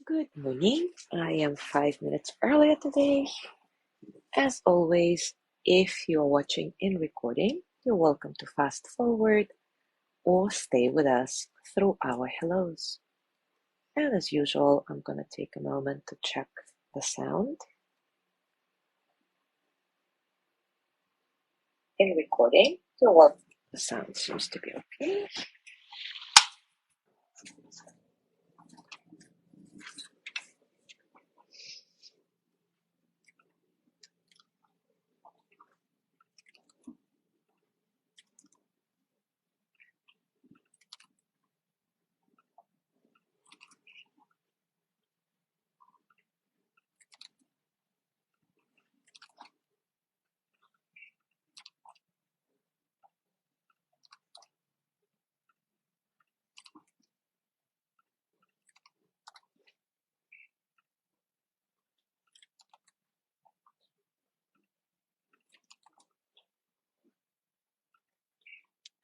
Good morning. I am 5 minutes earlier today. As always, if you're watching in recording, you're welcome to fast forward or stay with us through our hellos. And as usual, I'm going to take a moment to check the sound. In recording, you're welcome. The sound seems to be okay.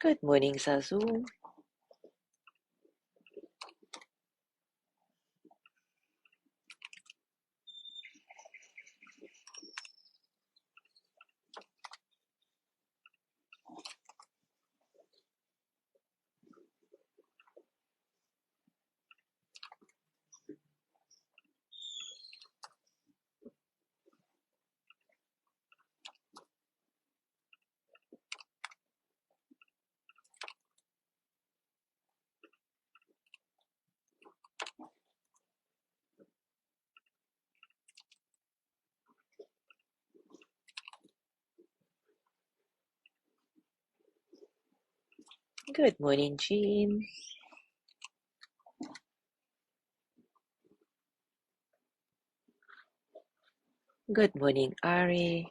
Good morning, Zazu. Good morning, Jean. Good morning, Ari.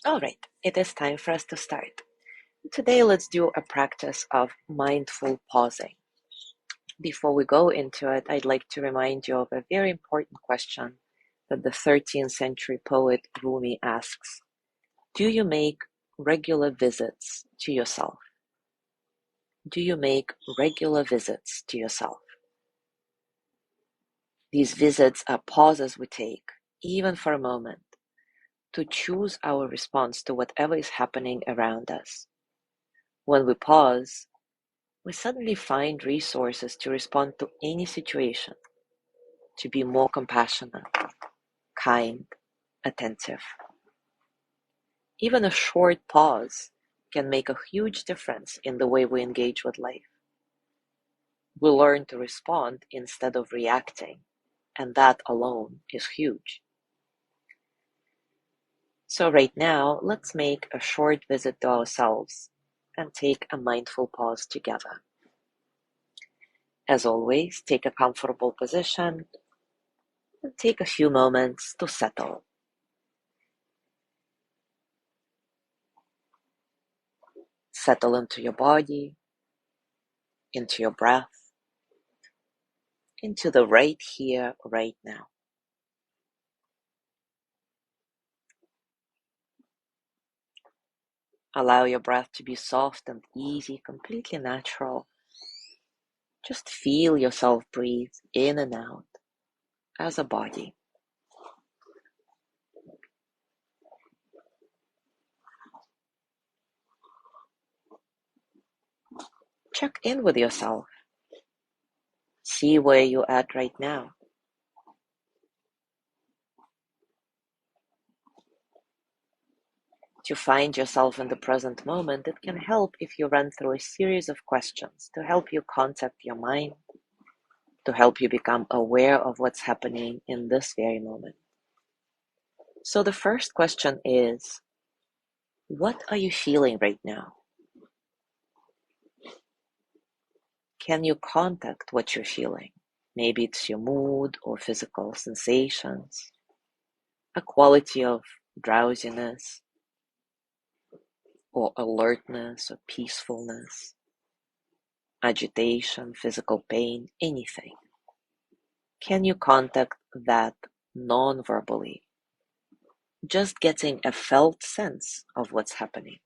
All right, it is time for us to start. Today, let's do a practice of mindful pausing. Before we go into it, I'd like to remind you of a very important question that the 13th century poet Rumi asks. Do you make regular visits to yourself? Do you make regular visits to yourself? These visits are pauses we take, even for a moment, to choose our response to whatever is happening around us. When we pause, we suddenly find resources to respond to any situation, to be more compassionate, kind, attentive. Even a short pause can make a huge difference in the way we engage with life. We learn to respond instead of reacting, and that alone is huge. So right now, let's make a short visit to ourselves and take a mindful pause together. As always, take a comfortable position and take a few moments to settle. Settle into your body, into your breath, into the right here, right now. Allow your breath to be soft and easy, completely natural. Just feel yourself breathe in and out as a body. Check in with yourself. See where you're at right now. To find yourself in the present moment, it can help if you run through a series of questions to help you contact your mind, to help you become aware of what's happening in this very moment. So the first question is, what are you feeling right now? Can you contact what you're feeling? Maybe it's your mood or physical sensations, a quality of drowsiness or alertness or peacefulness, agitation, physical pain, anything. Can you contact that non-verbally? Just getting a felt sense of what's happening.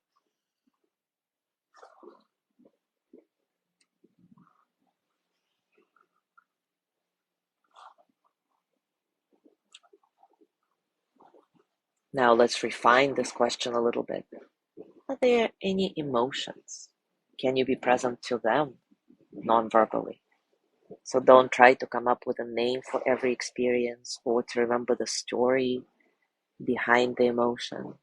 Now let's refine this question a little bit. Are there any emotions? Can you be present to them non-verbally? So don't try to come up with a name for every experience or to remember the story behind the emotion.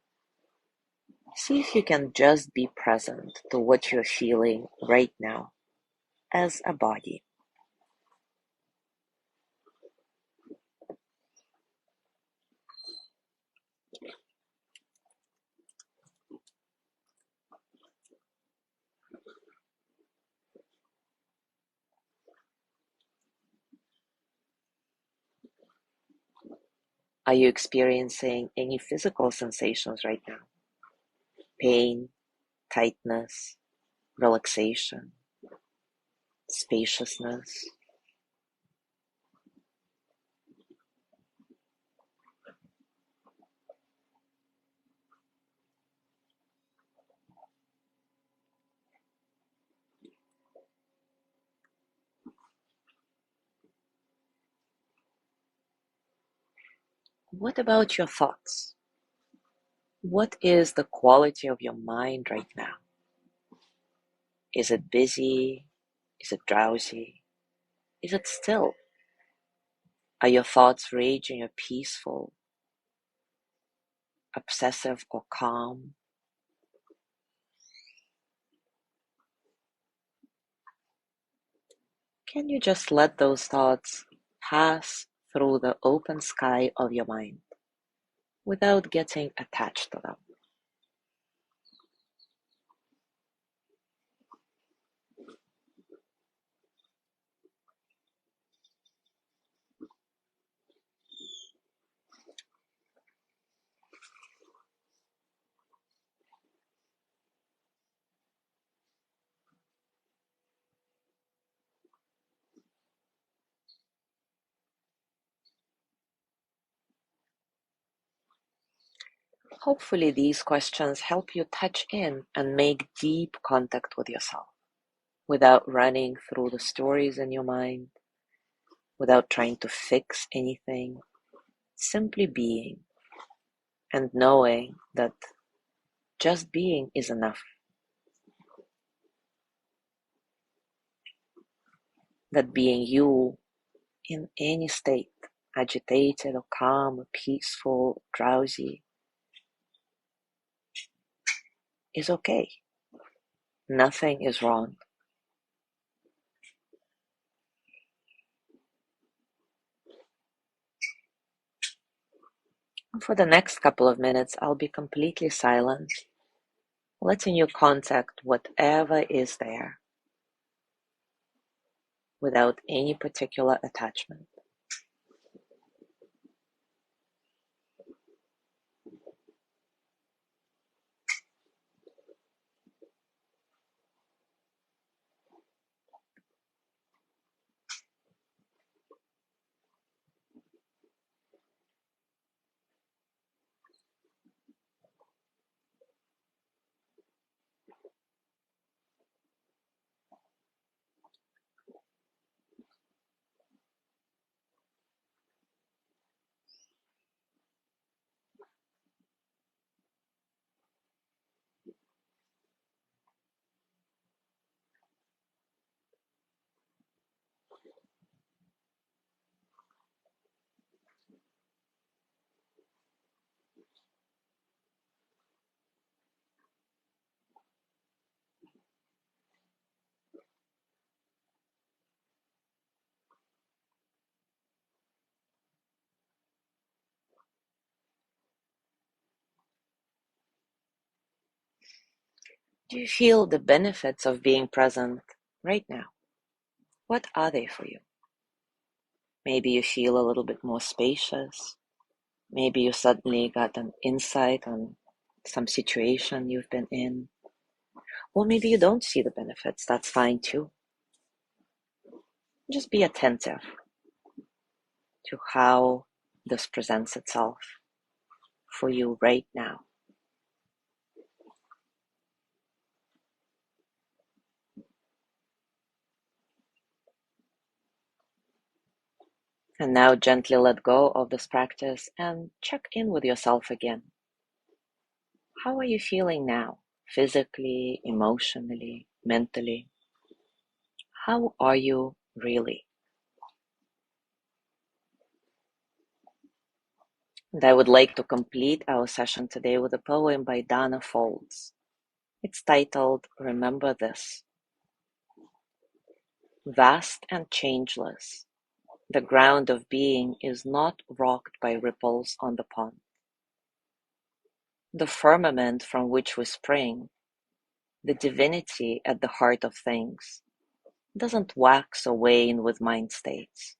See if you can just be present to what you're feeling right now as a body. Are you experiencing any physical sensations right now? Pain, tightness, relaxation, spaciousness? What about your thoughts? What is the quality of your mind right now? Is it busy? Is it drowsy? Is it still? Are your thoughts raging or peaceful, obsessive or calm? Can you just let those thoughts pass through the open sky of your mind without getting attached to them? Hopefully, these questions help you touch in and make deep contact with yourself without running through the stories in your mind, without trying to fix anything, simply being and knowing that just being is enough. that being you in any state, agitated or calm or peaceful, drowsy, is okay. Nothing is wrong. And for the next couple of minutes, I'll be completely silent, letting you contact whatever is there without any particular attachment. Do you feel the benefits of being present right now? What are they for you? Maybe you feel a little bit more spacious. Maybe you suddenly got an insight on some situation you've been in. Or maybe you don't see the benefits. That's fine too. Just be attentive to how this presents itself for you right now. And now gently let go of this practice and check in with yourself again. How are you feeling now? Physically, emotionally, mentally? How are you really? And I would like to complete our session today with a poem by Dana Folds. It's titled, Remember This. Vast and changeless, the ground of being is not rocked by ripples on the pond. The firmament from which we spring, the divinity at the heart of things, doesn't wax or wane with mind states,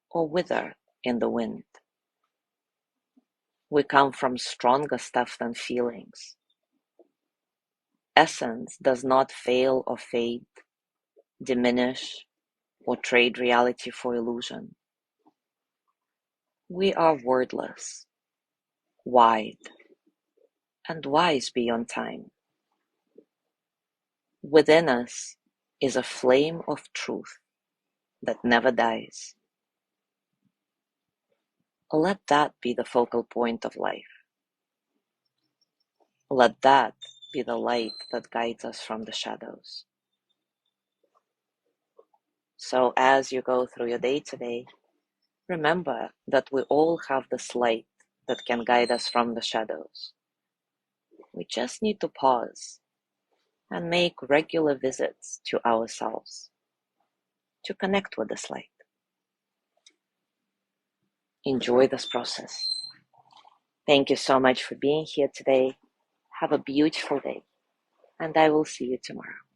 or wither in the wind. We come from stronger stuff than feelings. Essence does not fail or fade, diminish, or trade reality for illusion. We are wordless, wide, and wise beyond time. Within us is a flame of truth that never dies. Let that be the focal point of life. Let that be the light that guides us from the shadows. So as you go through your day today, remember that we all have this light that can guide us from the shadows. We just need to pause and make regular visits to ourselves to connect with this light. Enjoy this process. Thank you so much for being here today. Have a beautiful day, and I will see you tomorrow.